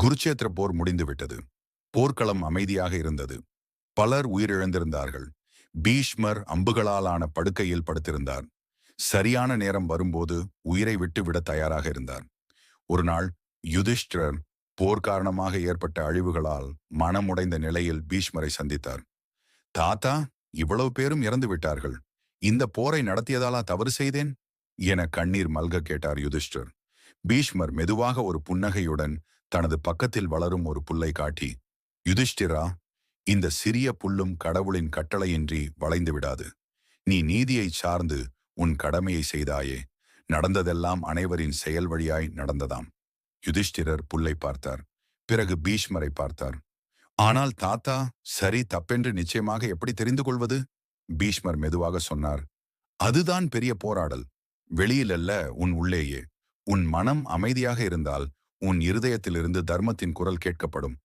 குருச்சேத்திர போர் முடிந்துவிட்டது. போர்க்களம் அமைதியாக இருந்தது. பலர் உயிரிழந்திருந்தார்கள். பீஷ்மர் அம்புகளாலான படுக்கையில் படுத்திருந்தார். சரியான நேரம் வரும்போது உயிரை விட்டுவிட தயாராக இருந்தார். ஒரு நாள் யுதிஷ்டிரர் போர் காரணமாக ஏற்பட்ட அழிவுகளால் மனமுடைந்த நிலையில் பீஷ்மரை சந்தித்தார். தாத்தா, இவ்வளவு பேரும் இறந்து விட்டார்கள். இந்த போரை நடத்தியதாலா தவறு செய்தேன் என கண்ணீர் மல்க கேட்டார் யுதிஷ்டர். பீஷ்மர் மெதுவாக ஒரு புன்னகையுடன் தனது பக்கத்தில் வளரும் ஒரு புல்லை காட்டி, யுதிஷ்டிரா, இந்த சிறிய புல்லும் கடவுளின் கட்டளையின்றி வளைந்து விடாது. நீ நீதியை சார்ந்து உன் கடமையை செய்தாயே. நடந்ததெல்லாம் அனைவரின் செயல் வழியாய் நடந்ததாம். யுதிஷ்டிரர் புல்லை பார்த்தார். பிறகு பீஷ்மரை பார்த்தார். ஆனால் தாத்தா, சரி தப்பென்று நிச்சயமாக எப்படி தெரிந்து கொள்வது? பீஷ்மர் மெதுவாக சொன்னார். அதுதான் பெரிய போராடல். வெளியிலல்ல, உன் உள்ளேயே. உன் மனம் அமைதியாக இருந்தால் உன் இருதயத்திலிருந்து தர்மத்தின் குரல் கேட்கப்படும்.